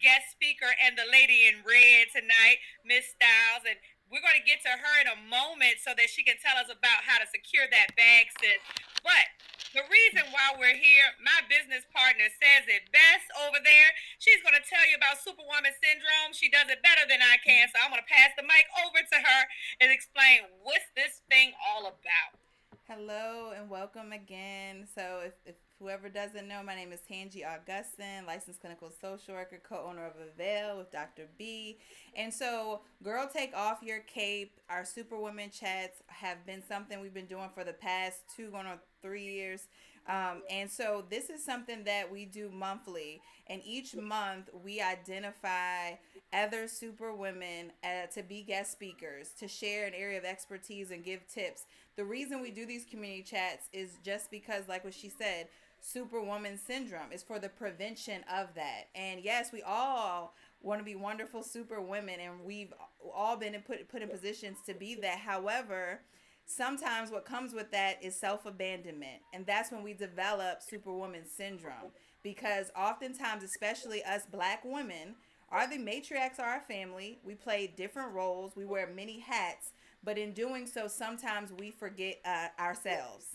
guest speaker and the lady in red tonight, Miss Styles, and we're going to get to her in a moment so that she can tell us about how to secure that bag, sis. But the reason why we're here, my business partner says it best over there. She's going to tell you about Superwoman Syndrome. She does it better than I can, so I'm going to pass the mic over to her and explain what's this thing all about. Hello and welcome again. So, if whoever doesn't know, my name is Tangi Augustin, licensed clinical social worker, co-owner of Avail with Dr. B. And so, girl, take off your cape. Our Superwoman chats have been something we've been doing for the past 2 going on 3 years. And so, this is something that we do monthly. And each month, we identify other superwomen to be guest speakers, to share an area of expertise and give tips. The reason we do these community chats is just because, like what she said, Superwoman Syndrome is for the prevention of that. And yes, we all want to be wonderful super women, and we've all been put in positions to be that. However, sometimes what comes with that is self abandonment, and that's when we develop Superwoman Syndrome. Because oftentimes, especially us black women, are the matriarchs of our family. We play different roles. We wear many hats, but in doing so, sometimes we forget ourselves.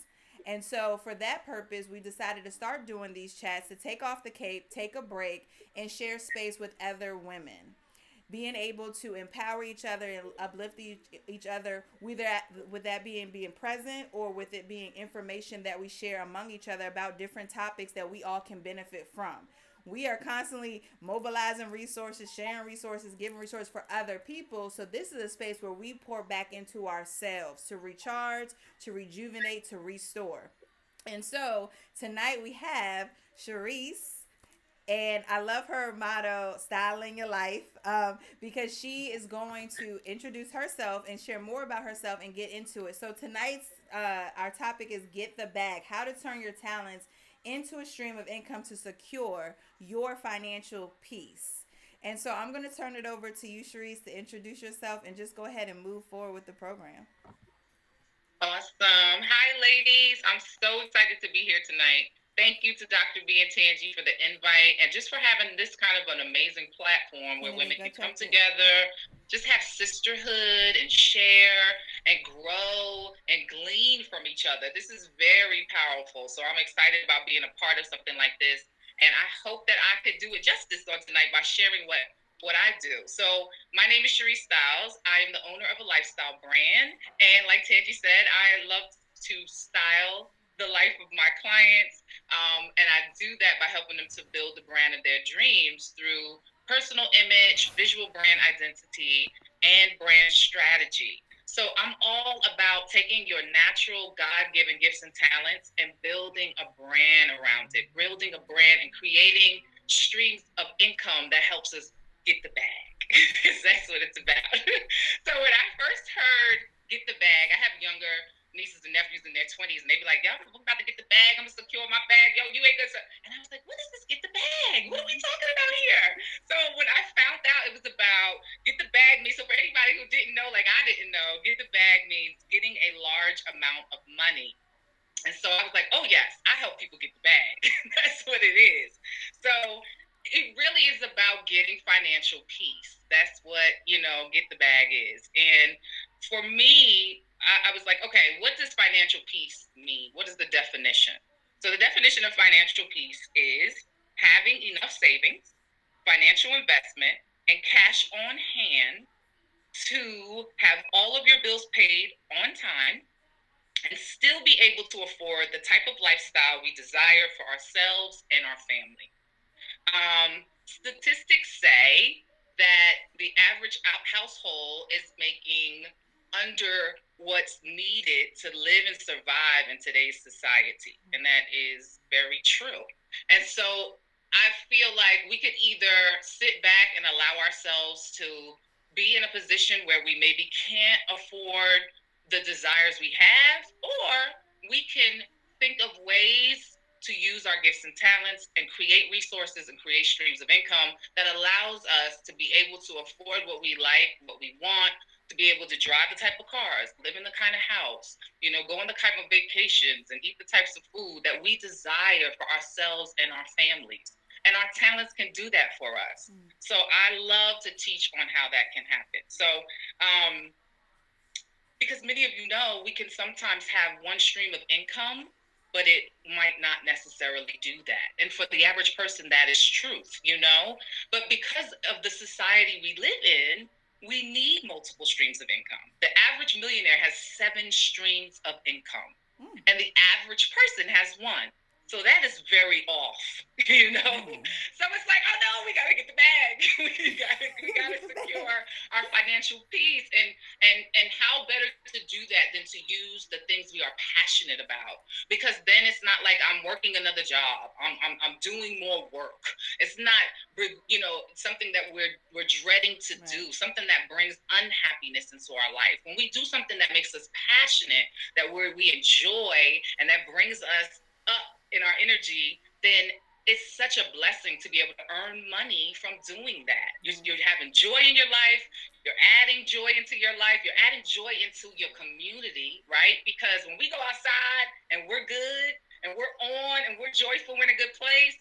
And so, for that purpose, we decided to start doing these chats to take off the cape, take a break, and share space with other women. Being able to empower each other and uplift each other, whether with that being present or with it being information that we share among each other about different topics that we all can benefit from. We are constantly mobilizing resources, sharing resources, giving resources for other people. So this is a space where we pour back into ourselves to recharge, to rejuvenate, to restore. And so tonight we have Sharice, and I love her motto, styling your life, because she is going to introduce herself and share more about herself and get into it. So tonight's our topic is get the bag, how to turn your talents into a stream of income to secure your financial peace. And so I'm going to turn it over to you, Sharice, to introduce yourself and just go ahead and move forward with the program. Awesome. Hi, ladies. I'm so excited to be here tonight. Thank you to Dr. B and Tangi for the invite and just for having this kind of an amazing platform where women can come together, just have sisterhood and share and grow and glean from each other. This is very powerful. So I'm excited about being a part of something like this. And I hope that I could do it justice on tonight by sharing what I do. So my name is Sharice Styles. I am the owner of a lifestyle brand. And like Tangi said, I love to style the life of my clients. And I do that by helping them to build the brand of their dreams through personal image, visual brand identity, and brand strategy. So I'm all about taking your natural God-given gifts and talents and building a brand around it, building a brand and creating streams of income that helps us get the bag. That's what it's about. So when I first heard get the bag, I have younger nieces and nephews in their 20s, and they be like, yo, I'm about to get the bag. I'm going to secure my bag. Yo, you ain't good. And I was like, what is this get the bag? What are we talking about here? So when I found out it was about get the bag means, so for anybody who didn't know, like I didn't know, get the bag means getting a large amount of money. And so I was like, oh, yes, I help people get the bag. That's what it is. So it really is about getting financial peace. That's what, get the bag is. And for me, I was like, okay, what does financial peace mean? What is the definition? So the definition of financial peace is having enough savings, financial investment, and cash on hand to have all of your bills paid on time and still be able to afford the type of lifestyle we desire for ourselves and our family. Statistics say that the average household is making under what's needed to live and survive in today's society. And that is very true. And so I feel like we could either sit back and allow ourselves to be in a position where we maybe can't afford the desires we have, or we can think of ways to use our gifts and talents and create resources and create streams of income that allows us to be able to afford what we like, what we want, to be able to drive the type of cars, live in the kind of house, go on the kind of vacations and eat the types of food that we desire for ourselves and our families. And our talents can do that for us. So I love to teach on how that can happen. So, because many of you know, we can sometimes have one stream of income, but it might not necessarily do that. And for the average person, that is truth, you know? But because of the society we live in, we need multiple streams of income. The average millionaire has 7 streams of income, and the average person has one. So that is very off, you know. So it's like, oh no, we gotta get the bag. we gotta secure our financial peace, and how better to do that than to use the things we are passionate about? Because then it's not like I'm working another job. I'm doing more work. It's not, you know, something that we're dreading to do. Something that brings unhappiness into our life. When we do something that makes us passionate, that we enjoy, and that brings us up in our energy, then it's such a blessing to be able to earn money from doing that. You're having joy in your life. You're adding joy into your life. You're adding joy into your community, right? Because when we go outside and we're good and we're on and we're joyful, we're in a good place,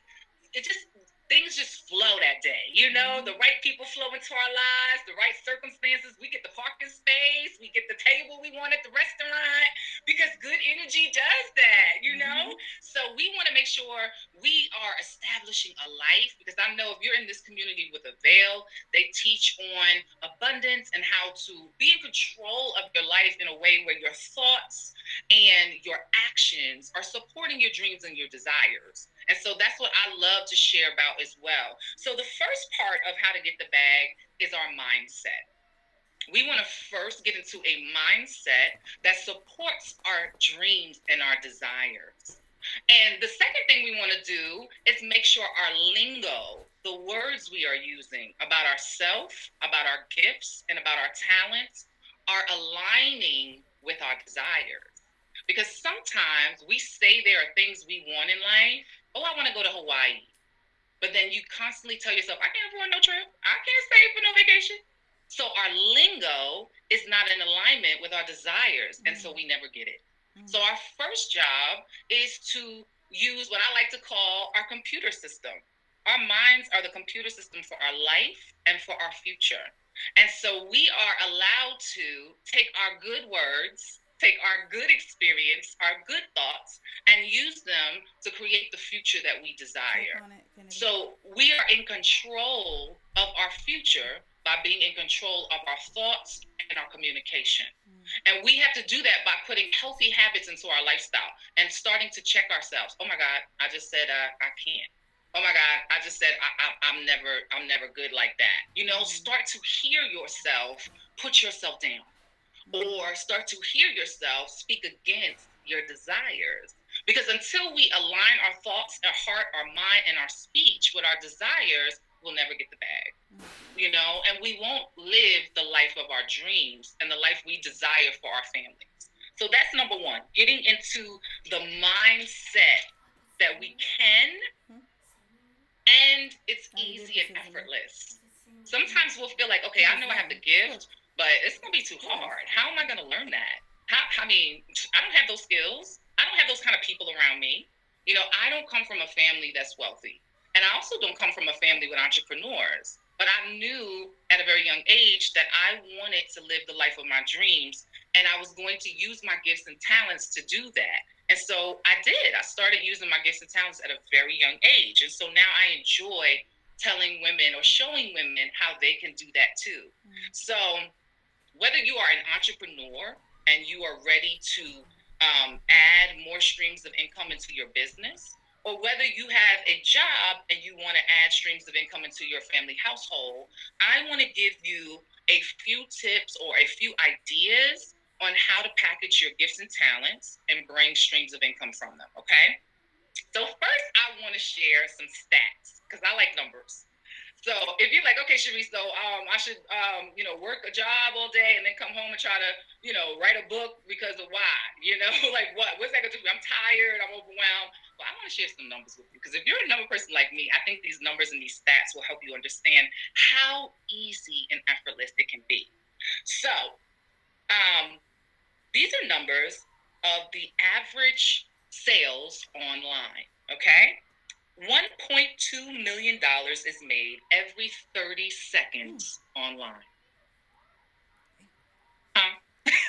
things just flow that day. You know, the right people flow into our lives, the right circumstances. We get the parking space, we get the table we want at the restaurant, because good energy does that, you know? So we want to make sure we are establishing a life, because I know if you're in this community with Avail, they teach on abundance and how to be in control of your life in a way where your thoughts and your actions are supporting your dreams and your desires. And so that's what I love to share about as well. So the first part of how to get the bag is our mindset. We want to first get into a mindset that supports our dreams and our desires. And the second thing we want to do is make sure our lingo, the words we are using about ourselves, about our gifts, and about our talents are aligning with our desires. Because sometimes we say there are things we want in life. Oh, I want to go to Hawaii. But then you constantly tell yourself, I can't afford no trip. I can't save for no vacation. So our lingo is not in alignment with our desires. And so we never get it. So our first job is to use what I like to call our computer system. Our minds are the computer system for our life and for our future. And so we are allowed to take our good words, take our good experience, our good thoughts, and use them to create the future that we desire. So we are in control of our future by being in control of our thoughts and our communication. And we have to do that by putting healthy habits into our lifestyle and starting to check ourselves. Oh my God, I just said I can't. Oh my God, I just said I'm never good like that. You know, start to hear yourself, put yourself down, or start to hear yourself speak against your desires. Because until we align our thoughts, our heart, our mind, and our speech with our desires, we'll never get the bag. You know, and we won't live the life of our dreams and the life we desire for our families. So that's number one, getting into the mindset that we can, and it's easy and effortless. Sometimes we'll feel like, okay, I know I have the gift, but it's going to be too hard. How am I going to learn that? I mean, I don't have those skills. I don't have those kind of people around me. You know, I don't come from a family that's wealthy. And I also don't come from a family with entrepreneurs. But I knew at a very young age that I wanted to live the life of my dreams, and I was going to use my gifts and talents to do that. And so I did. I started using my gifts and talents at a very young age. And so now I enjoy telling women or showing women how they can do that too. So whether you are an entrepreneur and you are ready to add more streams of income into your business, or whether you have a job and you want to add streams of income into your family household, I want to give you a few tips or a few ideas on how to package your gifts and talents and bring streams of income from them, okay? So first, I want to share some stats because I like numbers. So if you're like, okay, Sheree, so I should, work a job all day and then come home and try to, write a book because of why, like what? What's that going to do? I'm tired. I'm overwhelmed. Well, I want to share some numbers with you because if you're a number person like me, I think these numbers and these stats will help you understand how easy and effortless it can be. So these are numbers of the average sales online, okay? $1.2 million is made every 30 seconds online. Huh?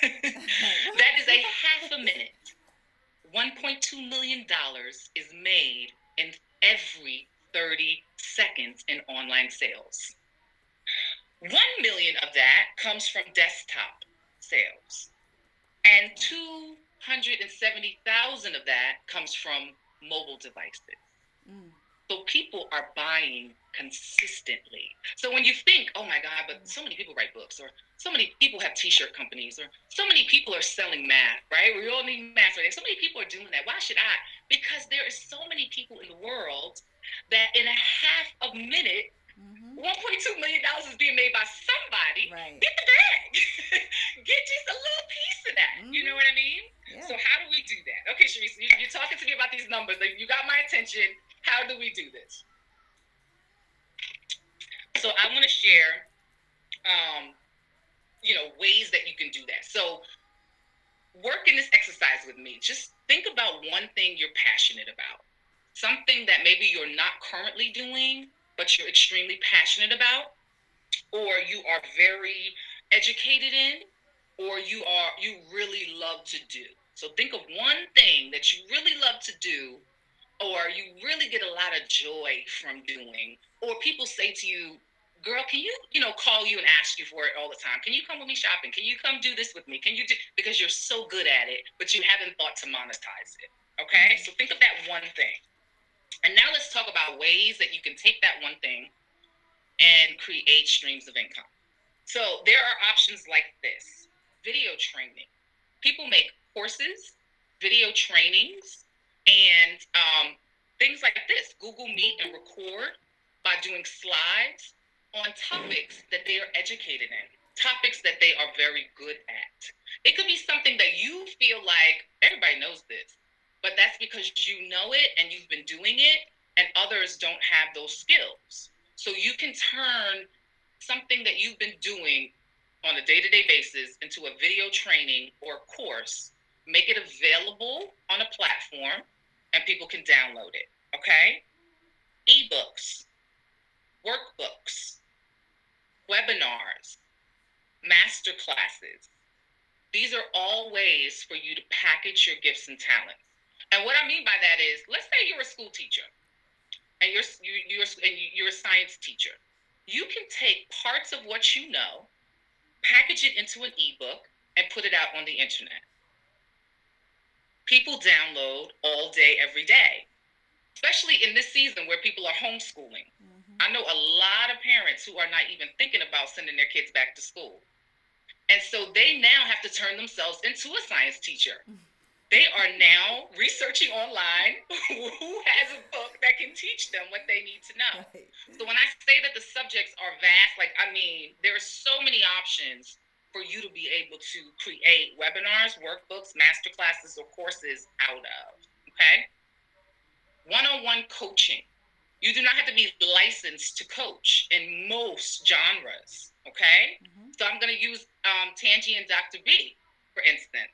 That is a half a minute. $1.2 million is made in every 30 seconds in online sales. 1 million of that comes from desktop sales. And 270,000 of that comes from mobile devices. So people are buying consistently. So when you think, oh my God, but so many people write books, or so many people have t-shirt companies, or so many people are selling math, right? We all need math. Right? So many people are doing that. Why should I? Because there is so many people in the world that in a half a minute, $1.2 million is being made by somebody. Right. Get the bag. Get just a little piece of that. You know what I mean? Yeah. So how do we do that? Okay, Sharice, you're talking to me about these numbers. You got my attention. How do we do this? So I want to share, ways that you can do that. So work in this exercise with me. Just think about one thing you're passionate about. Something that maybe you're not currently doing, but you're extremely passionate about, or you are very educated in, or you really love to do. So think of one thing that you really love to do, or you really get a lot of joy from doing, or people say to you, girl, can you, call you and ask you for it all the time. Can you come with me shopping? Can you come do this with me? Can you do, because you're so good at it, but you haven't thought to monetize it. Okay. So think of that one thing. And now let's talk about ways that you can take that one thing and create streams of income. So there are options like this: video training. People make courses, video trainings, and things like this. Google Meet and record by doing slides on topics that they are educated in, topics that they are very good at. It could be something that you feel like everybody knows this, but that's because you know it and you've been doing it, and others don't have those skills. So you can turn something that you've been doing on a day-to-day basis into a video training or course, make it available on a platform, and people can download it, okay? Ebooks, workbooks, webinars, master classes. These are all ways for you to package your gifts and talents. And what I mean by that is, let's say you're a school teacher and you're a science teacher. You can take parts of what you know, package it into an ebook, and put it out on the internet. People download all day, every day, especially in this season where people are homeschooling. I know a lot of parents who are not even thinking about sending their kids back to school. And so they now have to turn themselves into a science teacher. They are now researching online who has a book that can teach them what they need to know. Right. So when I say that the subjects are vast, there are so many options for you to be able to create webinars, workbooks, masterclasses, or courses out of, okay? One-on-one coaching. You do not have to be licensed to coach in most genres, okay? So I'm going to use Tangi and Dr. B, for instance.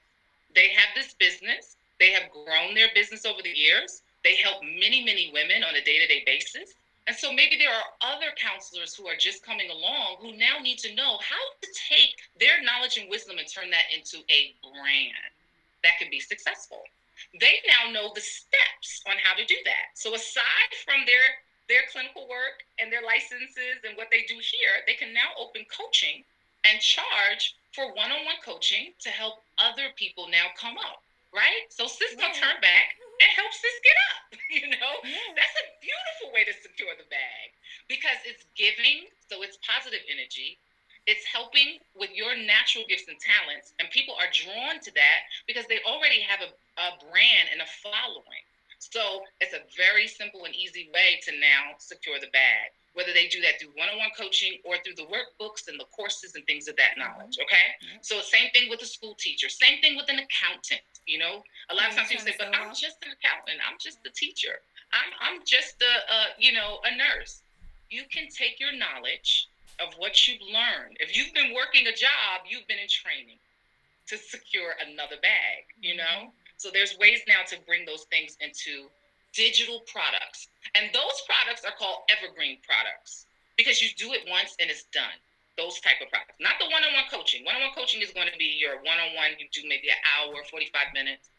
They have this business. They have grown their business over the years. They help many, many women on a day-to-day basis. And so maybe there are other counselors who are just coming along who now need to know how to take their knowledge and wisdom and turn that into a brand that can be successful. They now know the steps on how to do that. So aside from their clinical work and their licenses and what they do here, they can now open coaching and charge for one-on-one coaching to help other people now come up, right? So sis gonna turn back and help sis get up, That's a beautiful way to secure the bag because it's giving, so it's positive energy. It's helping with your natural gifts and talents, and people are drawn to that because they already have a brand and a following. So it's a very simple and easy way to now secure the bag, whether they do that through one-on-one coaching or through the workbooks and the courses and things of that knowledge, okay? So same thing with a school teacher, same thing with an accountant, A lot of times people say, but I'm just an accountant, I'm just a teacher, I'm just a nurse. You can take your knowledge of what you've learned. If you've been working a job, you've been in training to secure another bag, So there's ways now to bring those things into digital products. And those products are called evergreen products because you do it once and it's done. Those type of products, not the one-on-one coaching. One-on-one coaching is going to be your one-on-one. You do maybe an hour, 45 minutes.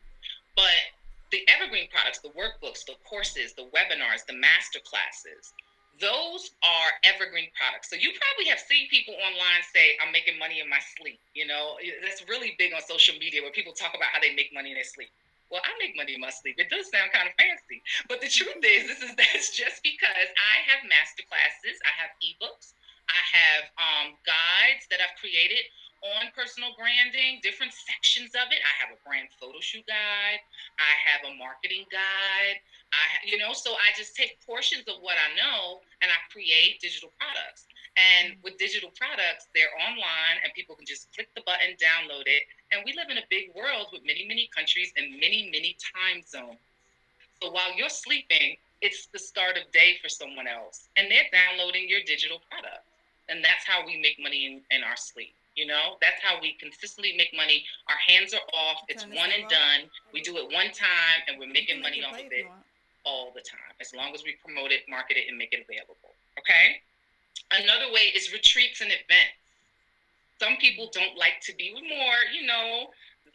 But the evergreen products, the workbooks, the courses, the webinars, the master classes, those are evergreen products. So you probably have seen people online say, I'm making money in my sleep. You know, that's really big on social media where people talk about how they make money in their sleep. Well, I make money in my sleep. It does sound kind of fancy. But the truth is, that's just because I have master classes, I have ebooks, I have guides that I've created on personal branding, different sections of it. I have a brand photo shoot guide. I have a marketing guide. So I just take portions of what I know and I create digital products. And with digital products, they're online and people can just click the button, download it. And we live in a big world with many, many countries and many, many time zones. So while you're sleeping, it's the start of day for someone else. And they're downloading your digital product. And that's how we make money in our sleep. That's how we consistently make money. Our hands are off. It's one and done. We do it one time and we're making money off of it all the time, as long as we promote it, market it, and make it available. Okay? Another way is retreats and events. Some people don't like to be more,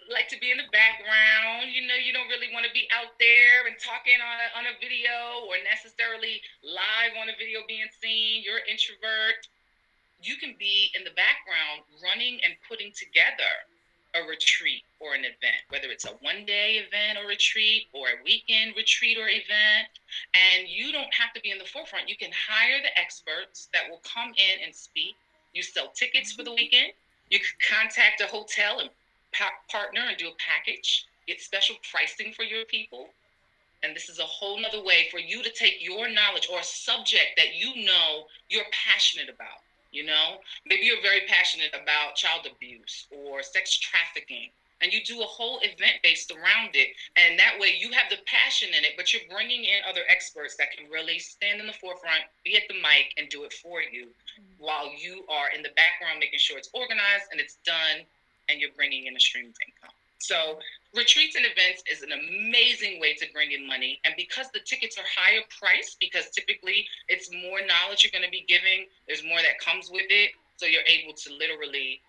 like to be in the background. You don't really want to be out there and talking on a video or necessarily live on a video being seen. You're an introvert. You can be in the background running and putting together a retreat or an event, whether it's a one-day event or retreat or a weekend retreat or event. And you don't have to be in the forefront. You can hire the experts that will come in and speak. You sell tickets for the weekend. You can contact a hotel and partner and do a package, get special pricing for your people. And this is a whole nother way for you to take your knowledge or a subject that you're passionate about. Maybe you're very passionate about child abuse or sex trafficking, and you do a whole event based around it. And that way you have the passion in it, but you're bringing in other experts that can really stand in the forefront, be at the mic, and do it for you while you are in the background making sure it's organized and it's done, and you're bringing in a stream of income. So retreats and events is an amazing way to bring in money. And because the tickets are higher priced, because typically it's more knowledge you're going to be giving, there's more that comes with it. So you're able to literally,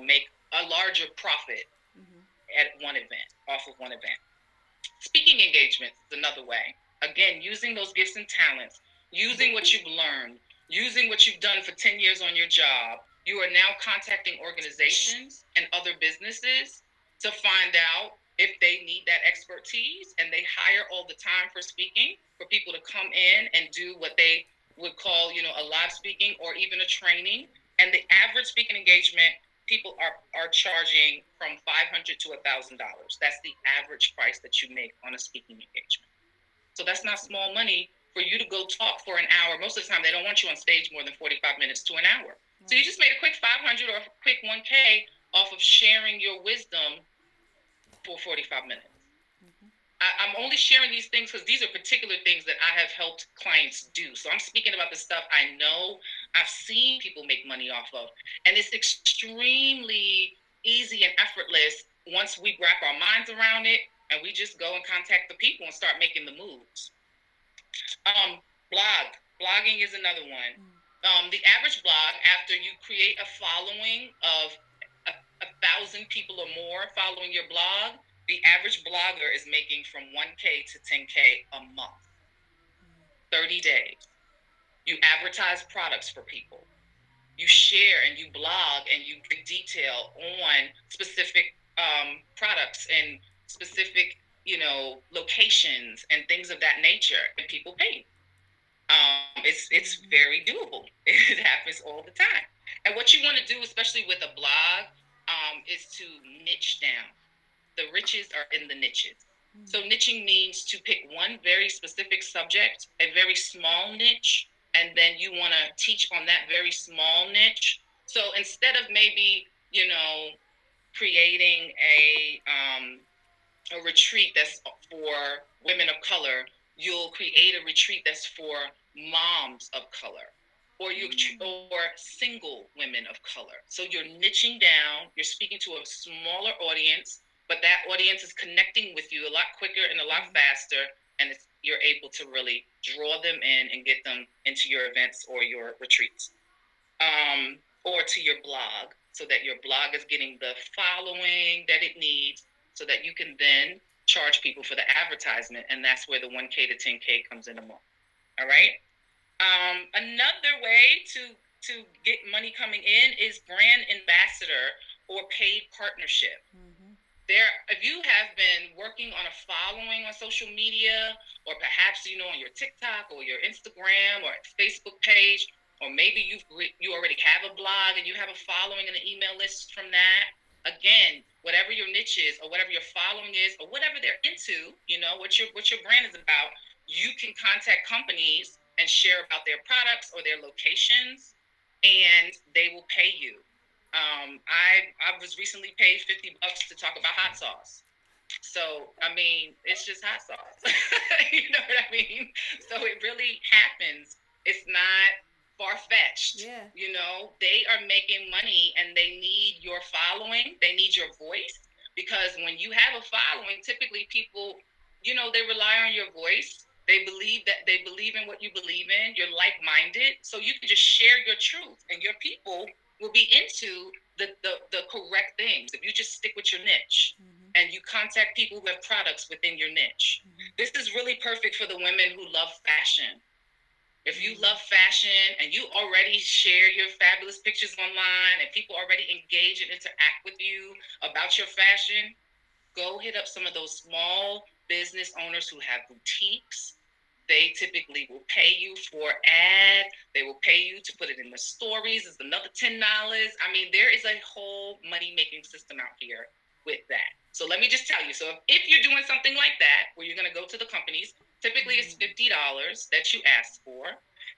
make a larger profit at one event, off of one event. Speaking engagements is another way. Again, using those gifts and talents, using what you've learned, using what you've done for 10 years on your job. You are now contacting organizations and other businesses to find out if they need that expertise, and they hire all the time for speaking, for people to come in and do what they would call, a live speaking or even a training. And the average speaking engagement, people are charging from $500 to $1,000. That's the average price that you make on a speaking engagement. So that's not small money for you to go talk for an hour. Most of the time, they don't want you on stage more than 45 minutes to an hour. So you just made a quick 500 or a quick 1K off of sharing your wisdom for 45 minutes. I'm only sharing these things because these are particular things that I have helped clients do. So I'm speaking about the stuff I know, I've seen people make money off of. And it's extremely easy and effortless once we wrap our minds around it and we just go and contact the people and start making the moves. Blogging is another one. The average blog, after you create a following of 1,000 people or more following your blog, the average blogger is making from 1K to 10K a month, 30 days. You advertise products for people. You share and you blog and you give detail on specific products and specific, locations and things of that nature, and people pay. It's very doable. It happens all the time. And what you want to do, especially with a blog, is to niche down. The riches are in the niches. So niching means to pick one very specific subject, a very small niche, and then you want to teach on that very small niche. So instead of maybe, creating a retreat that's for women of color, you'll create a retreat that's for moms of color, or single women of color. So you're niching down, you're speaking to a smaller audience, but that audience is connecting with you a lot quicker and a lot faster, and it's you're able to really draw them in and get them into your events or your retreats, or to your blog, so that your blog is getting the following that it needs, so that you can then charge people for the advertisement, and that's where the 1K to 10K comes in a month. All right. Another way to get money coming in is brand ambassador or paid partnership. If you have been working on a following on social media, or perhaps on your TikTok or your Instagram or Facebook page, or maybe you already have a blog and you have a following and an email list from that. Again, whatever your niche is, or whatever your following is, or whatever they're into, what your brand is about, you can contact companies and share about their products or their locations, and they will pay you. I was recently paid $50 to talk about hot sauce. So, I mean, it's just hot sauce. You know what I mean? So it really happens. It's not far-fetched. Yeah. They are making money and they need your following. They need your voice, because when you have a following, typically people, they rely on your voice. They believe in what you believe in. You're like-minded. So you can just share your truth, and your people will be into the correct things if you just stick with your niche. And you contact people who have products within your niche. This is really perfect for the women who love fashion. If you love fashion and you already share your fabulous pictures online and people already engage and interact with you about your fashion, go hit up some of those small business owners who have boutiques. They typically will pay you for ad. They will pay you to put it in the stories. It's another $10. I mean, there is a whole money-making system out here with that. So let me just tell you. So if you're doing something like that, where you're going to go to the companies, typically it's $50 that you ask for.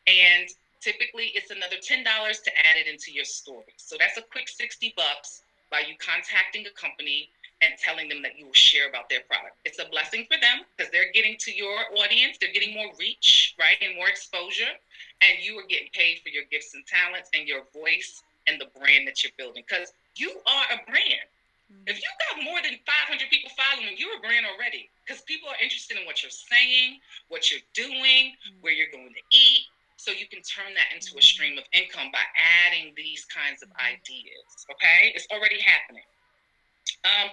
And typically it's another $10 to add it into your story. So that's a quick $60 by you contacting a company and telling them that you will share about their product. It's a blessing for them, because they're getting to your audience. They're getting more reach, right, and more exposure. And you are getting paid for your gifts and talents and your voice and the brand that you're building, because you are a brand. If you got more than 500 people following, you're a brand already, because people are interested in what you're saying, what you're doing, where you're going to eat. So you can turn that into a stream of income by adding these kinds of ideas. Okay, it's already happening.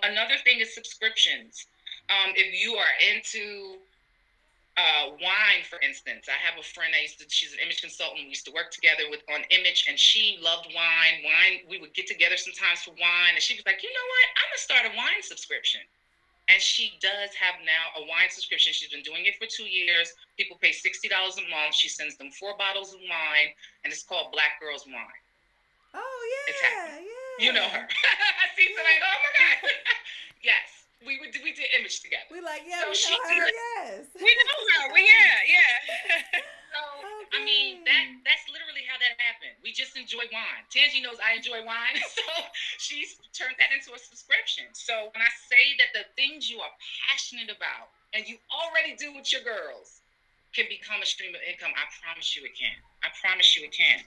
Another thing is subscriptions. If you are into wine, for instance, I have a friend. She's an image consultant. We used to work together on image, and she loved wine. We would get together sometimes for wine, and she was like, you know what? I'm gonna start a wine subscription. And she does have now a wine subscription. She's been doing it for 2 years. People pay $60 a month. She sends them 4 bottles of wine, and it's called Black Girls Wine. Oh yeah, it's happening. Yeah. You know her. I see somebody. Oh my God. Yes. We did image together. We like, yeah, so we know her, yes. We know her. Yeah. So okay. I mean, that's literally how that happened. We just enjoy wine. Tangie knows I enjoy wine, so she's turned that into a subscription. So when I say that the things you are passionate about and you already do with your girls can become a stream of income, I promise you it can. I promise you it can.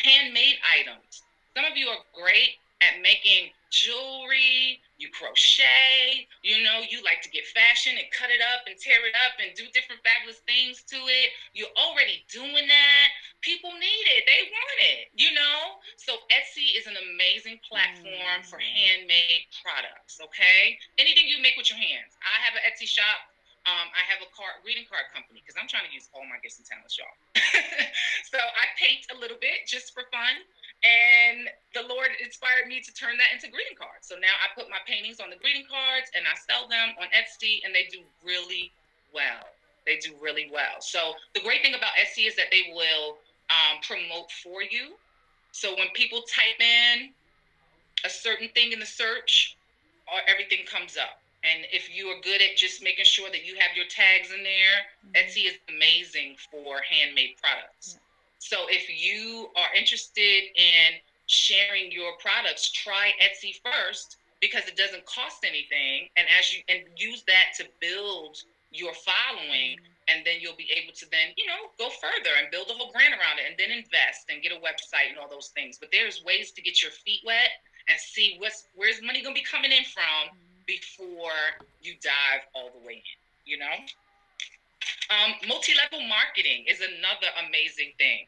Handmade items. Some of you are great at making jewelry, you crochet, you like to get fashion and cut it up and tear it up and do different fabulous things to it. You're already doing that. People need it. They want it, So Etsy is an amazing platform for handmade products, okay? Anything you make with your hands. I have an Etsy shop. I have a greeting card company, because I'm trying to use all my gifts and talents, y'all. So I paint a little bit just for fun. And the Lord inspired me to turn that into greeting cards. So now I put my paintings on the greeting cards and I sell them on Etsy, and they do really well. They do really well. So the great thing about Etsy is that they will promote for you. So when people type in a certain thing in the search, everything comes up. And if you are good at just making sure that you have your tags in there, Etsy is amazing for handmade products. So if you are interested in sharing your products, try Etsy first, because it doesn't cost anything. And use that to build your following, and then you'll be able to then, go further and build a whole brand around it, and then invest and get a website and all those things. But there's ways to get your feet wet and see where's money going to be coming in from before you dive all the way in, Multi-level marketing is another amazing thing.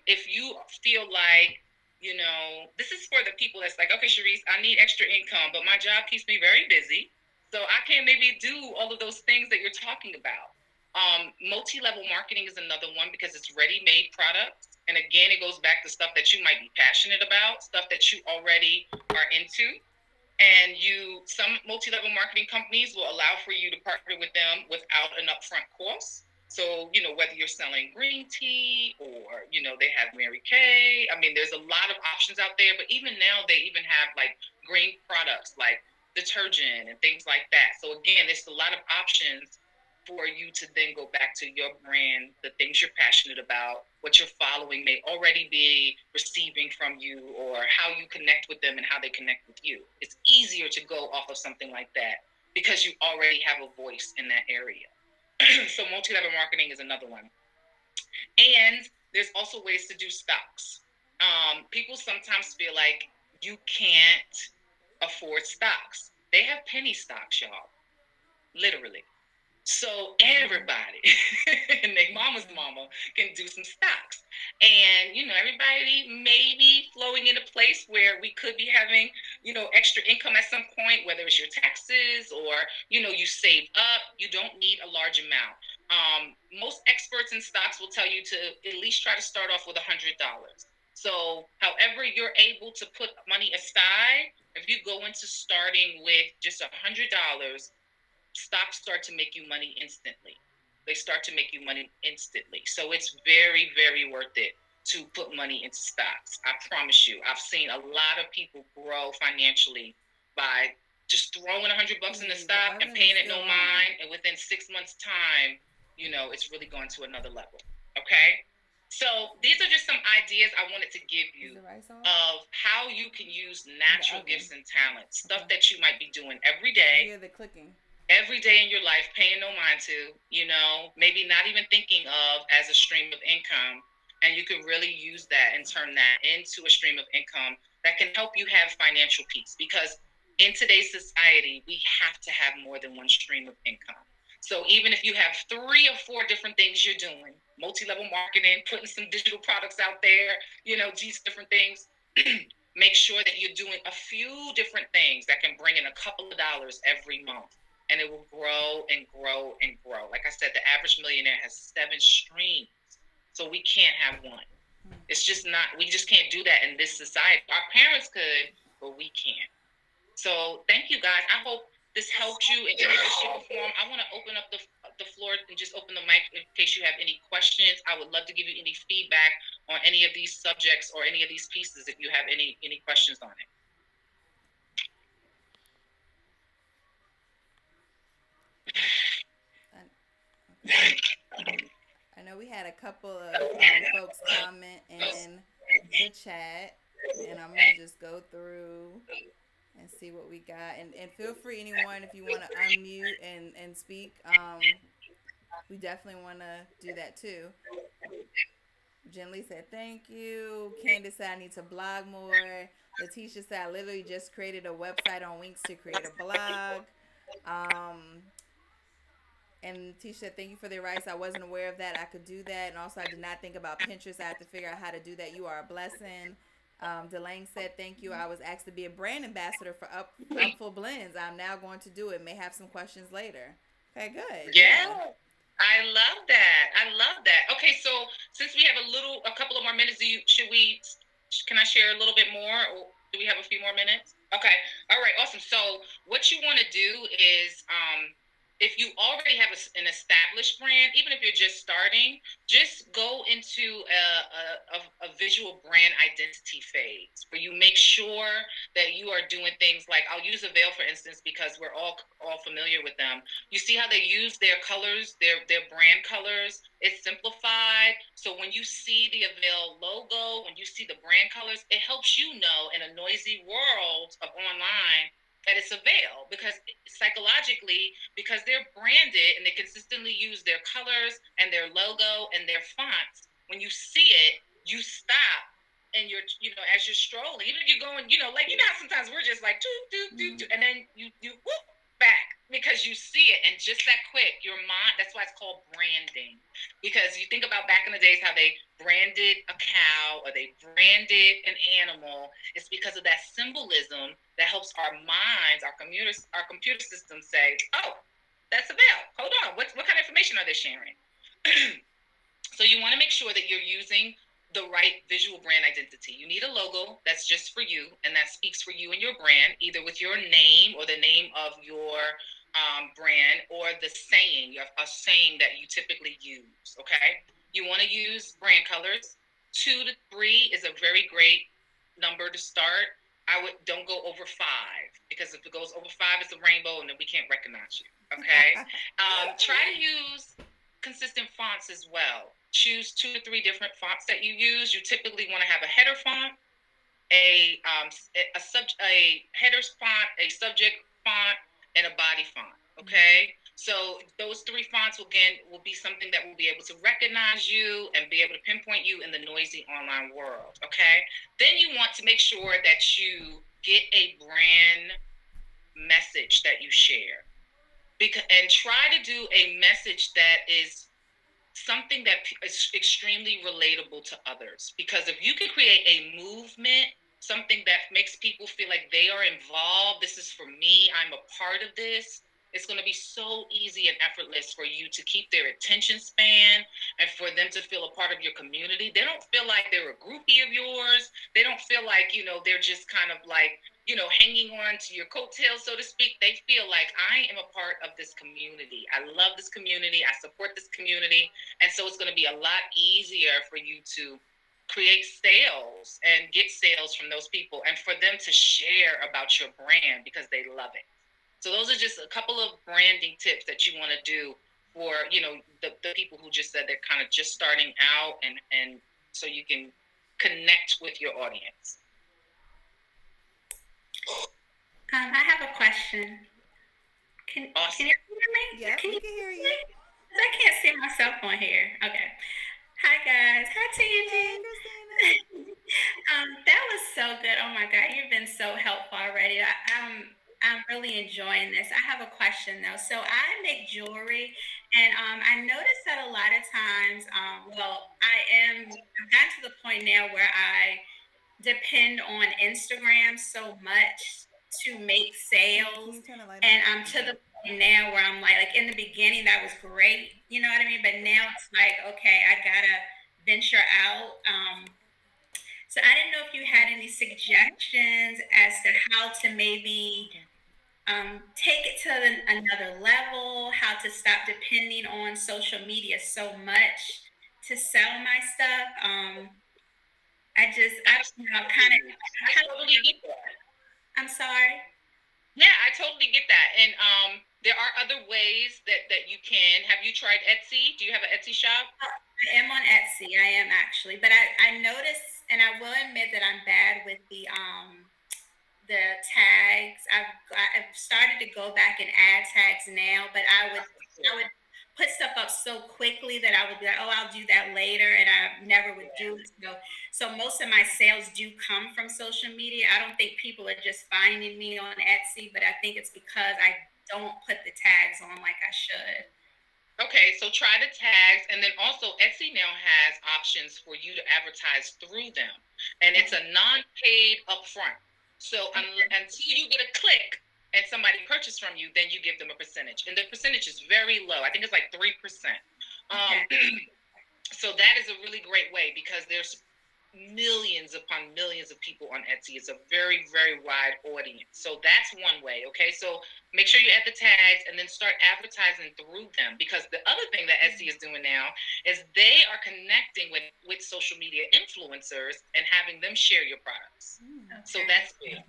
If you feel like, this is for the people that's like, okay, Sharice, I need extra income, but my job keeps me very busy. So I can't maybe do all of those things that you're talking about. Multi-level marketing is another one because it's ready-made products. And again, it goes back to stuff that you might be passionate about, stuff that you already are into. And some multi-level marketing companies will allow for you to partner with them without an upfront cost. So, whether you're selling green tea or, they have Mary Kay. I mean, there's a lot of options out there, but even now they even have like green products like detergent and things like that. So again, there's a lot of options for you to then go back to your brand, the things you're passionate about, what your following may already be receiving from you, or how you connect with them and how they connect with you. It's easier to go off of something like that because you already have a voice in that area. So multi-level marketing is another one. And there's also ways to do stocks. People sometimes feel like you can't afford stocks. They have penny stocks, y'all. Literally. So everybody and their mama's mama can do some stocks. And, everybody may be flowing in a place where we could be having, extra income at some point, whether it's your taxes or, you save up. You don't need a large amount. Most experts in stocks will tell you to at least try to start off with $100. So however you're able to put money aside, if you go into starting with just $100, stocks start to make you money instantly. They start to make you money instantly. So it's very, very worth it to put money into stocks. I promise you. I've seen a lot of people grow financially by just throwing $100 in the stock and paying it no mind. And within 6 months' time, it's really gone to another level. Okay? So these are just some ideas I wanted to give you of how you can use natural gifts and talents, stuff that you might be doing every day. Hear the clicking. Every day in your life, paying no mind to, maybe not even thinking of as a stream of income. And you can really use that and turn that into a stream of income that can help you have financial peace. Because in today's society, we have to have more than one stream of income. So even if you have 3 or 4 different things you're doing, multi-level marketing, putting some digital products out there, these different things, make sure that you're doing a few different things that can bring in a couple of dollars every month. And it will grow and grow and grow. Like I said, the average millionaire has 7 streams. So we can't have one. It's just not, we just can't do that in this society. Our parents could, but we can't. So thank you guys. I hope this helped you in any shape or form. I want to open up the floor and just open the mic in case you have any questions. I would love to give you any feedback on any of these subjects or any of these pieces if you have any questions on it. I know we had a couple of folks comment in the chat, and I'm gonna just go through and see what we got. And feel free, anyone, if you want to unmute and speak. We definitely want to do that too. Jen Lee said thank you. Candace said I need to blog more. Letitia said I literally just created a website on Winx to create a blog. And Tisha said, thank you for the advice. I wasn't aware of that. I could do that. And also, I did not think about Pinterest. I have to figure out how to do that. You are a blessing. Delane said, thank you. I was asked to be a brand ambassador for Upful Blends. I'm now going to do it. May have some questions later. Okay, good. Yeah. I love that. Okay, so since we have a couple of more minutes, can I share a little bit more? Or do we have a few more minutes? Okay. All right. Awesome. So what you want to do is, if you already have an established brand, even if you're just starting, just go into a visual brand identity phase where you make sure that you are doing things like, I'll use Avail for instance, because we're all familiar with them. You see how they use their colors, their brand colors. It's simplified. So when you see the Avail logo, when you see the brand colors, it helps you know in a noisy world of online that it's Avail, because psychologically, because they're branded and they consistently use their colors and their logo and their fonts, when you see it, you stop and you're, as you're strolling, even if you're going, like, how sometimes we're just like, and then you whoop back because you see it, and just that quick, your mind, that's why it's called branding. Because you think about back in the days how they branded a cow or they branded an animal. It's because of that symbolism that helps our minds, our computer system say, oh, that's Avail. Hold on, what kind of information are they sharing? So you want to make sure that you're using the right visual brand identity. You need a logo that's just for you and that speaks for you and your brand, either with your name or the name of your brand, or the saying, a saying that you typically use. Okay, you want to use brand colors. 2 to 3 is a very great number to start. Don't go over 5, because if it goes over 5, it's a rainbow, and then we can't recognize you. Okay, try to use consistent fonts as well. Choose 2 to 3 different fonts that you use. You typically want to have a header font, a header font, a subject font, and a body font. Okay, so those 3 fonts will be something that will be able to recognize you and be able to pinpoint you in the noisy online world. Okay, then you want to make sure that you get a brand message that you share, and try to do a message that is something that is extremely relatable to others. Because if you can create a movement, something that makes people feel like they are involved, this is for me, I'm a part of this, it's going to be so easy and effortless for you to keep their attention span and for them to feel a part of your community. They don't feel like they're a groupie of yours. They don't feel like, they're just kind of like, hanging on to your coattails, so to speak. They feel like, I am a part of this community. I love this community. I support this community. And so it's going to be a lot easier for you to create sales and get sales from those people, and for them to share about your brand because they love it. So those are just a couple of branding tips that you want to do for, the people who just said they're kind of just starting out, and so you can connect with your audience. I have a question. Can you hear me? Yeah, we can hear you. I can't see myself on here. Okay. Hi guys. Hi Tangy. That was so good. Oh my God, you've been so helpful already. I'm really enjoying this. I have a question though. So I make jewelry, and I noticed that a lot of times, I've gotten to the point now where I depend on Instagram so much to make sales, and I'm to the point now where I'm like in the beginning that was great, you know what I mean? But now it's like, okay, I gotta venture out. So I didn't know if you had any suggestions as to how to maybe take it to another level, how to stop depending on social media so much to sell my stuff. I totally get that. I'm sorry. Yeah, I totally get that. And there are other ways that you can. Have you tried Etsy? Do you have an Etsy shop? I am on Etsy. I am actually, but I noticed, and I will admit that I'm bad with the tags. I've started to go back and add tags now, but I would put stuff up so quickly that I would be like, oh, I'll do that later, and I never would do it. So most of my sales do come from social media. I don't think people are just finding me on Etsy, but I think it's because I don't put the tags on like I should. Okay, so try the tags, and then also Etsy now has options for you to advertise through them, and it's a non-paid upfront. So until you get a click and somebody purchase from you, then you give them a percentage, and the percentage is very low. I think it's like 3%. So that is a really great way, because there's millions upon millions of people on Etsy. It's a very, very wide audience. So that's one way. Okay, so make sure you add the tags and then start advertising through them, because the other thing that Etsy is doing now is they are connecting with social media influencers and having them share your products. Okay. So that's big.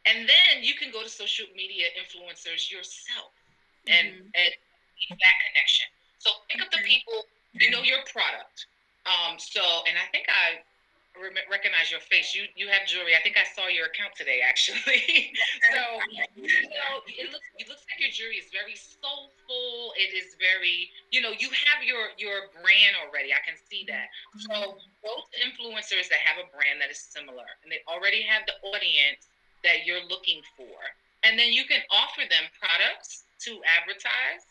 And then you can go to social media influencers yourself and keep that connection. So think of the people who know your product. And I think I recognize your face. You have jewelry. I think I saw your account today, actually. So it looks like your jewelry is very soulful. It is very, you have your brand already. I can see that. So those influencers that have a brand that is similar, and they already have the audience that you're looking for, And then you can offer them products to advertise.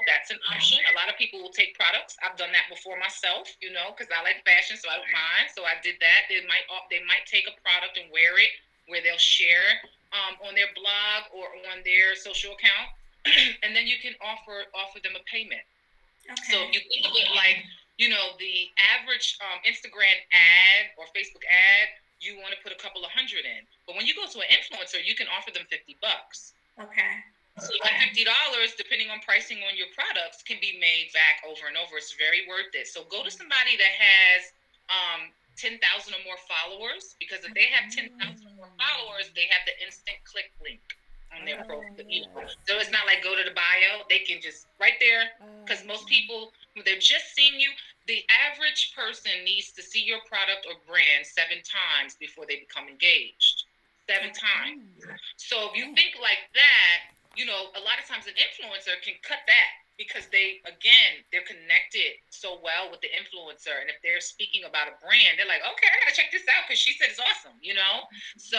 That's an option. A lot of people will take products. I've done that before myself, because I like fashion, so I don't mind. So I did that. They might take a product and wear it, where they'll share on their blog or on their social account, and then you can offer them a payment. Okay. So if you think of it like, the average Instagram ad or Facebook ad, you want to put a couple of hundred in. But when you go to an influencer, you can offer them $50. Okay. So that $50, depending on pricing on your products, can be made back over and over. It's very worth it. So go to somebody that has 10,000 or more followers, because if they have 10,000 or more followers, they have the instant click link on their profile. Yes. So it's not like go to the bio. They can just right there, because most people, they're just seeing you. The average person needs to see your product or brand 7 times before they become engaged. 7 times. So if you think like that, a lot of times an influencer can cut that, because they're connected so well with the influencer. And if they're speaking about a brand, they're like, okay, I gotta check this out because she said it's awesome, So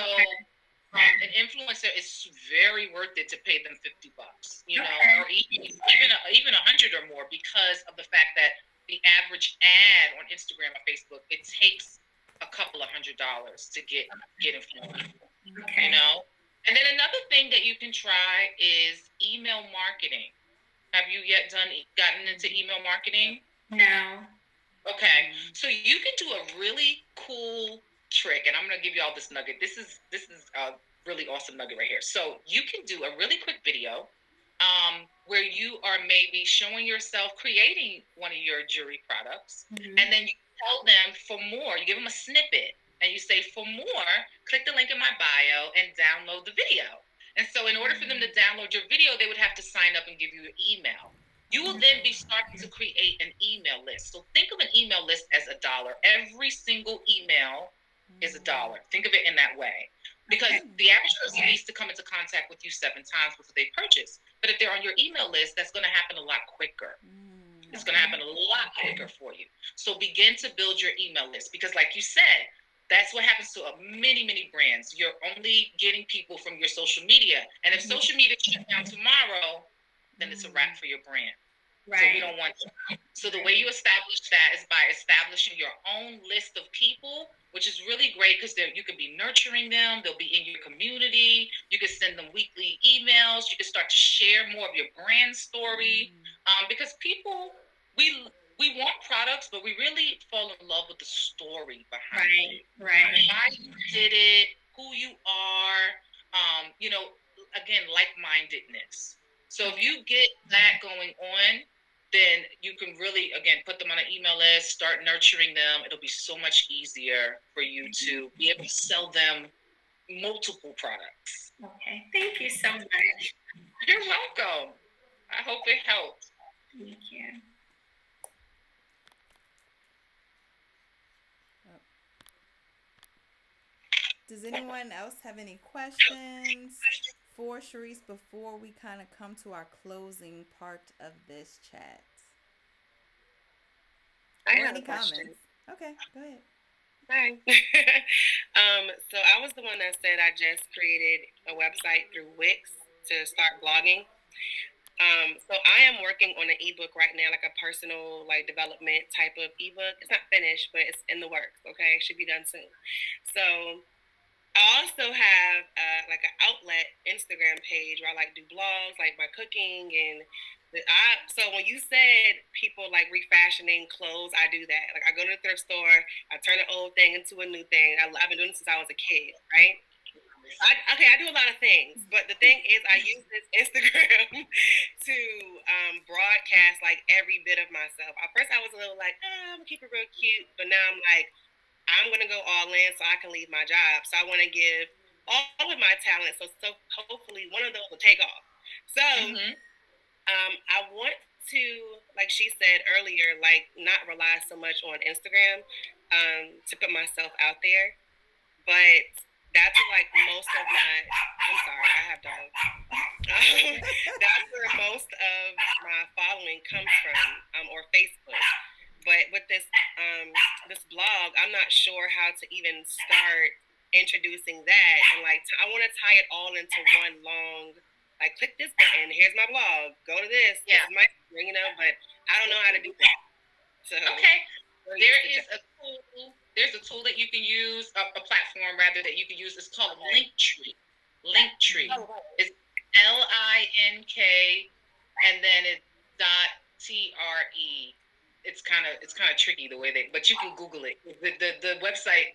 an influencer is very worth it to pay them $50, or even 100 or more, because of the fact that the average ad on Instagram or Facebook, it takes a couple of $100 to get influenced. Okay. And then another thing that you can try is email marketing. Have you yet gotten into email marketing? No. Okay. So you can do a really cool trick, and I'm going to give you all this nugget. This is a really awesome nugget right here. So you can do a really quick video where you are maybe showing yourself creating one of your jewelry products, and then you tell them for more. You give them a snippet. And you say, for more, click the link in my bio and download the video. And so in order for them to download your video, they would have to sign up and give you your email. You will then be starting to create an email list. So think of an email list as $1. Every single email is $1. Think of it in that way. Because the average person needs to come into contact with you 7 times before they purchase. But if they're on your email list, that's going to happen a lot quicker. It's going to happen a lot quicker for you. So begin to build your email list. Because like you said, that's what happens to many, many brands. You're only getting people from your social media. And if social media shuts down tomorrow, then it's a wrap for your brand. Right. So we don't want to. So the way you establish that is by establishing your own list of people, which is really great, because you could be nurturing them. They'll be in your community. You can send them weekly emails. You can start to share more of your brand story. Because people, we want products, but we really fall in love with the story behind it. Right. Why you did it, who you are, again, like-mindedness. So if you get that going on, then you can really, again, put them on an email list, start nurturing them. It'll be so much easier for you to be able to sell them multiple products. Okay. Thank you so much. You're welcome. I hope it helped. Thank you. Does anyone else have any questions for Sharice before we kind of come to our closing part of this chat? I have any comments? Okay, go ahead. Hi. So I was the one that said I just created a website through Wix to start blogging. So I am working on an ebook right now, like a personal development type of ebook. It's not finished, but it's in the works. Okay, it should be done soon. So I also have an outlet Instagram page where I do blogs, like my cooking and so when you said people refashioning clothes, I do that. I go to the thrift store, I turn an old thing into a new thing. I've been doing this since I was a kid, right? I do a lot of things, but the thing is, I use this Instagram to broadcast every bit of myself. At first, I was a little I'm gonna keep it real cute, but now I'm gonna go all in so I can leave my job. So I want to give all of my talent. So hopefully one of those will take off. So I want to, like she said earlier, not rely so much on Instagram to put myself out there, but that's most of my, I'm sorry, I have dogs. That's where most of my following comes from, or Facebook. But with this blog, I'm not sure how to even start introducing that, and like I want to tie it all into one long, like click this button, here's my blog, go to this, this is my, but I don't know how to do that. So okay, there's a tool that you can use, a platform rather that you can use. It's called Linktree. Linktree is LINK, and then it's .TRE. It's kind of tricky the way but you can Google it. The website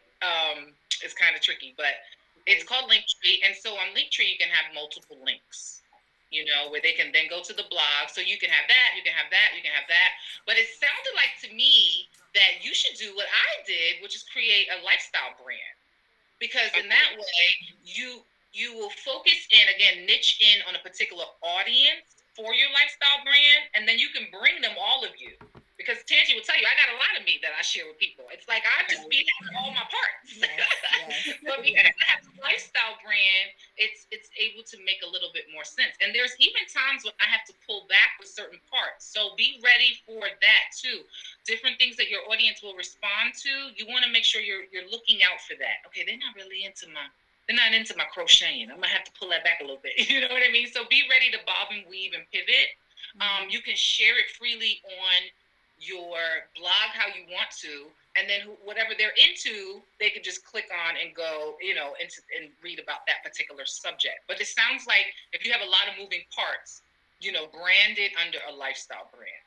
is kind of tricky, but it's called Linktree, and so on Linktree you can have multiple links, where they can then go to the blog. So you can have that, you can have that, you can have that. But it sounded like to me that you should do what I did, which is create a lifestyle brand, because in that way you will focus in, again, niche in on a particular audience for your lifestyle brand, and then you can bring them, all of you. Because Tangie will tell you, I got a lot of me that I share with people. It's like I just be having all my parts. Yes. But because I have a lifestyle brand, it's able to make a little bit more sense. And there's even times when I have to pull back with certain parts. So be ready for that too. Different things that your audience will respond to, you want to make sure you're looking out for that. Okay, they're not into my crocheting. I'm gonna have to pull that back a little bit. You know what I mean? So be ready to bob and weave and pivot. You can share it freely on your blog how you want to, and then whatever they're into, they can just click on and go, and read about that particular subject. But it sounds like if you have a lot of moving parts, brand it under a lifestyle brand.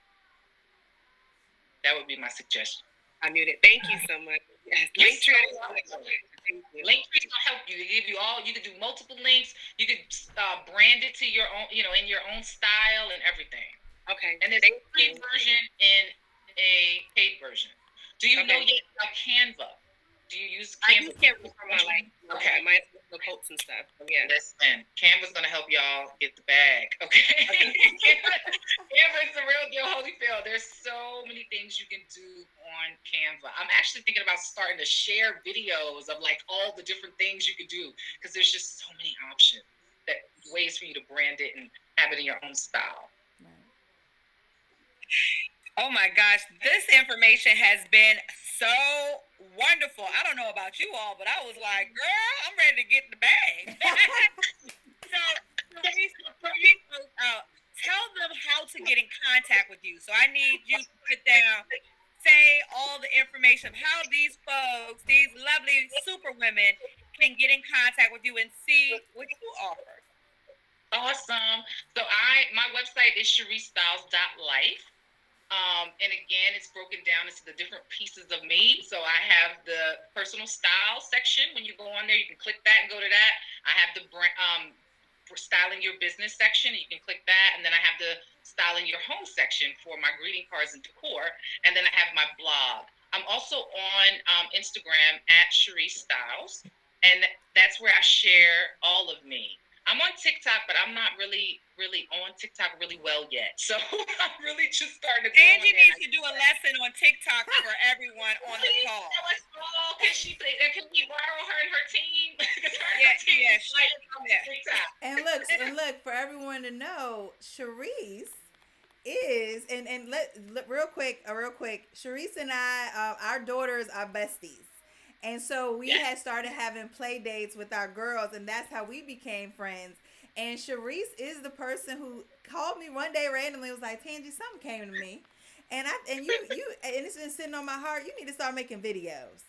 That would be my suggestion. I knew that. Thank you so much. Yes. Linktree will help you. They give you all. You can do multiple links. You can brand it to your own, in your own style and everything. Okay. And there's a free version and a paid version. Do you know yet about Canva? Do you use Canva? I use Canva for my my quotes and stuff. Yeah. Listen, Canva's gonna help y'all get the bag. Okay. Canva is the real deal, Holyfield. There's so many things you can do on Canva. I'm actually thinking about starting to share videos of like all the different things you could do, because there's just so many options, ways for you to brand it and have it in your own style. Oh my gosh, this information has been so wonderful. I don't know about you all, but I was like, girl, I'm ready to get in the bag. So, tell them how to get in contact with you. So I need you to put down, say all the information of how these folks, these lovely super women, can get in contact with you and see what you offer. Awesome. So my website is ShariceStyles.life. And again, it's broken down into the different pieces of me. So I have the personal style section. When you go on there, you can click that and go to that. I have the for styling your business section. You can click that. And then I have the styling your home section for my greeting cards and decor. And then I have my blog. I'm also on Instagram at Sharice Styles. And that's where I share all of me. I'm on TikTok, but I'm not really on TikTok really well yet. So I'm really just starting to go. Angie needs to do a lesson on TikTok for everyone on the call. Can we borrow her and her team? And look, for everyone to know, Sharice is, and real quick, Sharice and I, our daughters are besties. And so we had started having play dates with our girls, and that's how we became friends. And Sharice is the person who called me one day randomly and was like, Tangie, something came to me. And you and it's been sitting on my heart, you need to start making videos.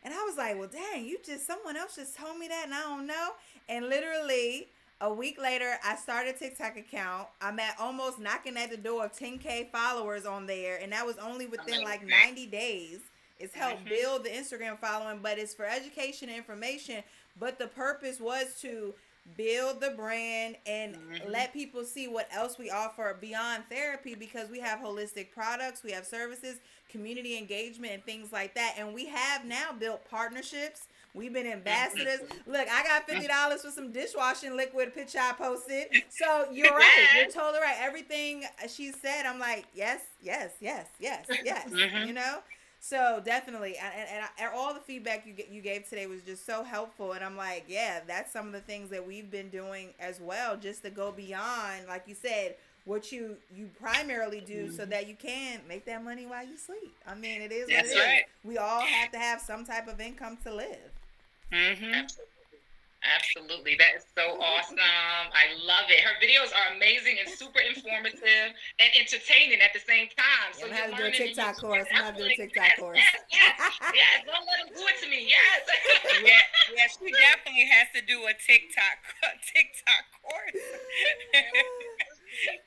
And I was like, well, dang, someone else just told me that and I don't know. And literally a week later, I started a TikTok account. I'm at almost knocking at the door of 10K followers on there. And that was only within like 90 days. It's helped build the Instagram following, but it's for education and information. But the purpose was to build the brand and let people see what else we offer beyond therapy, because we have holistic products, we have services, community engagement, and things like that. And we have now built partnerships. We've been ambassadors. Look, I got $50 for some dishwashing liquid, picture I posted. So you're right. You're totally right. Everything she said, I'm like, yes. You know? So definitely, and all the feedback you gave today was just so helpful. And I'm like, yeah, that's some of the things that we've been doing as well, just to go beyond, like you said, what you primarily do, so that you can make that money while you sleep. I mean, it is what it is. We all have to have some type of income to live. Mm-hmm. Absolutely. That is so awesome. I love it. Her videos are amazing and super informative and entertaining at the same time. Yeah, So I'm gonna you're have to do a learning and you're TikTok course. I'm gonna have to do a TikTok yes, course. yes, yes, yes. Don't let them do it to me. Yes. Yeah, yeah, she definitely has to do a TikTok course.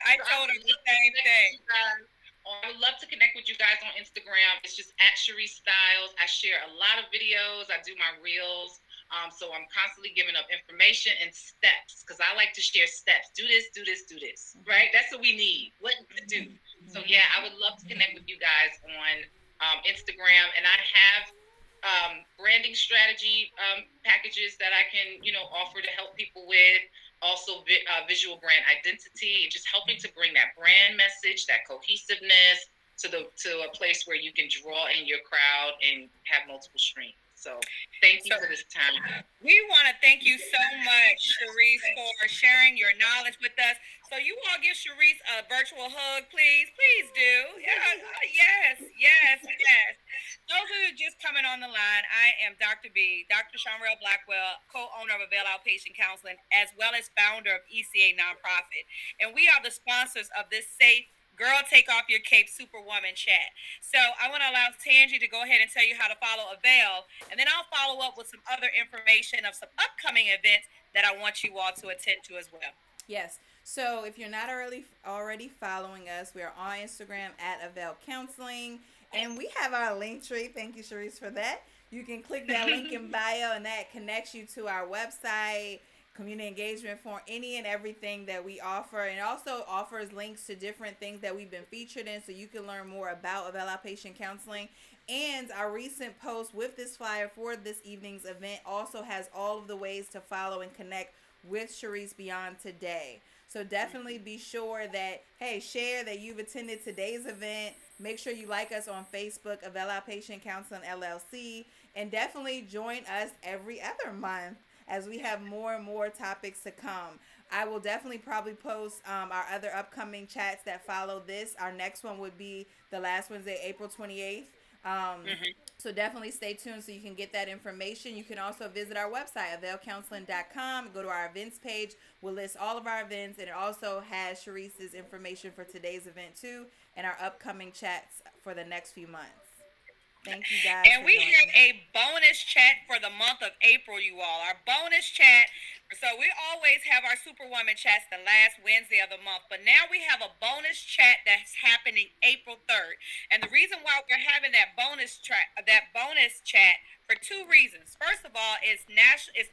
I So told her the same thing. I would love to connect with you guys on Instagram. It's just at Sharice Styles. I share a lot of videos. I do my reels. So I'm constantly giving up information and steps because I like to share steps. Do this, do this, do this. Right? That's what we need. What to do. So yeah, I would love to connect with you guys on Instagram, and I have branding strategy packages that I can offer to help people with. Also, visual brand identity, just helping to bring that brand message, that cohesiveness to a place where you can draw in your crowd and have multiple streams. So thank you for this time. We want to thank you so much, Sharice, for sharing your knowledge with us. So you all give Sharice a virtual hug, please. Please do. Yeah, yes, yes, yes. Those who are just coming on the line, I am Dr. B, Dr. Shamrell Blackwell, co-owner of Avail Outpatient Counseling, as well as founder of ECA Nonprofit. And we are the sponsors of this safe Girl Take Off Your Cape Superwoman chat. So I want to allow Tangi to go ahead and tell you how to follow Avail, and then I'll follow up with some other information of some upcoming events that I want you all to attend to as well. Yes. So if you're not already following us, we are on Instagram at Avail Counseling, and we have our link tree. Thank you, Sharice, for that. You can click that link in bio, and that connects you to our website, community engagement form, any and everything that we offer, and also offers links to different things that we've been featured in, so you can learn more about Avail Outpatient Counseling. And our recent post with this flyer for this evening's event also has all of the ways to follow and connect with Sharice beyond today. So definitely be sure that, hey, share that you've attended today's event. Make sure you like us on Facebook, Avail Outpatient Counseling LLC, and definitely join us every other month as we have more and more topics to come. I will definitely probably post our other upcoming chats that follow this. Our next one would be the last Wednesday, April 28th. So definitely stay tuned so you can get that information. You can also visit our website, availcounseling.com. Go to our events page. We'll list all of our events, and it also has Sharice's information for today's event too, and our upcoming chats for the next few months. Thank you guys. And we have a bonus chat for the month of April, you all. Our bonus chat. So we always have our Superwoman chats the last Wednesday of the month, but now we have a bonus chat that's happening April 3rd. And the reason why we're having that bonus chat for two reasons. First of all, it's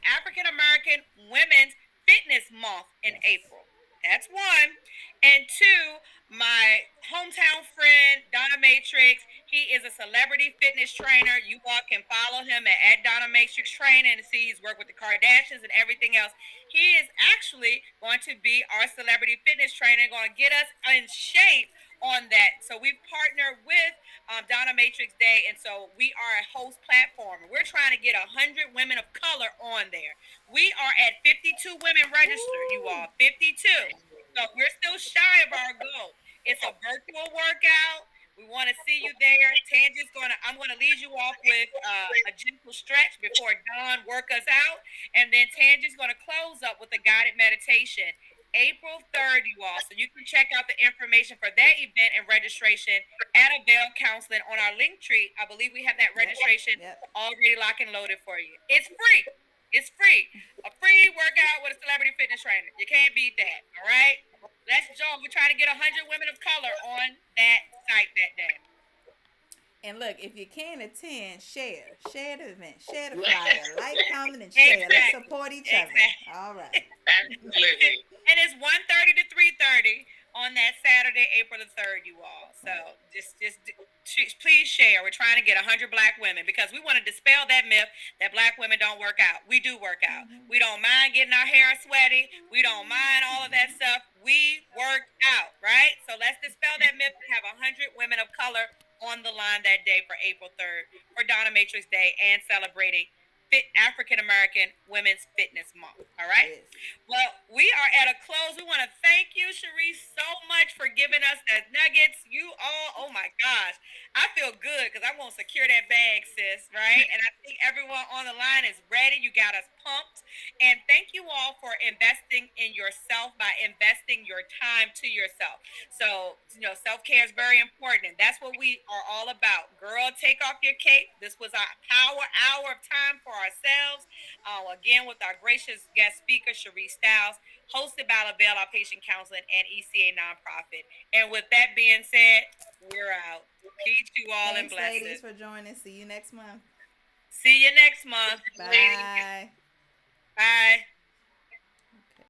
African American Women's Fitness Month in April. That's one. And two, my hometown friend, Donna Matrix, he is a celebrity fitness trainer. You all can follow him at Donna Matrix Training and see he's worked with the Kardashians and everything else. He is actually going to be our celebrity fitness trainer, going to get us in shape on that. So we've partnered with Donna Matrix Day, and so we are a host platform. We're trying to get 100 women of color on there. We are at 52 women registered, you all. 52. So we're still shy of our goal. It's a virtual workout. We want to see you there. I'm gonna lead you off with a gentle stretch before Dawn work us out, and then Tangi's gonna close up with a guided meditation. April 3rd, you all. So you can check out the information for that event and registration at Avail Counseling on our link tree. I believe we have that registration already locked and loaded for you. It's free. It's free. A free workout with a celebrity fitness trainer. You can't beat that. All right? Let's join. We're trying to get 100 women of color on that site that day. And look, if you can attend, share the event, share the flyer, like, comment, and share. Let's support each other. All right. Absolutely. And it's 1:30 to 3:30 on that Saturday, April the 3rd, you all. So just please share. We're trying to get 100 black women because we want to dispel that myth that black women don't work out. We do work out. We don't mind getting our hair sweaty. We don't mind all of that stuff. We work out, right? So let's dispel that myth and have 100 women of color on the line that day for April 3rd for Donna Matrix Day and celebrating African American Women's Fitness Month. All right. Well, we are at a close. We want to thank you, Sharice, so much for giving us the nuggets. You all, oh my gosh, I feel good because I'm going to secure that bag, sis, right? And I think everyone on the line is ready. You got us pumped. And thank you all for investing in yourself by investing your time to yourself. So, self care is very important. And that's what we are all about. Girl, take off your cape. This was our power hour of time for ourselves. Again, with our gracious guest speaker, Sharice Styles, hosted by Avail Outpatient Counseling and ECA Nonprofit. And with that being said, we're out. Peace to all and Thanks, blessings. ladies, for joining. See you next month. See you next month. Bye. Bye.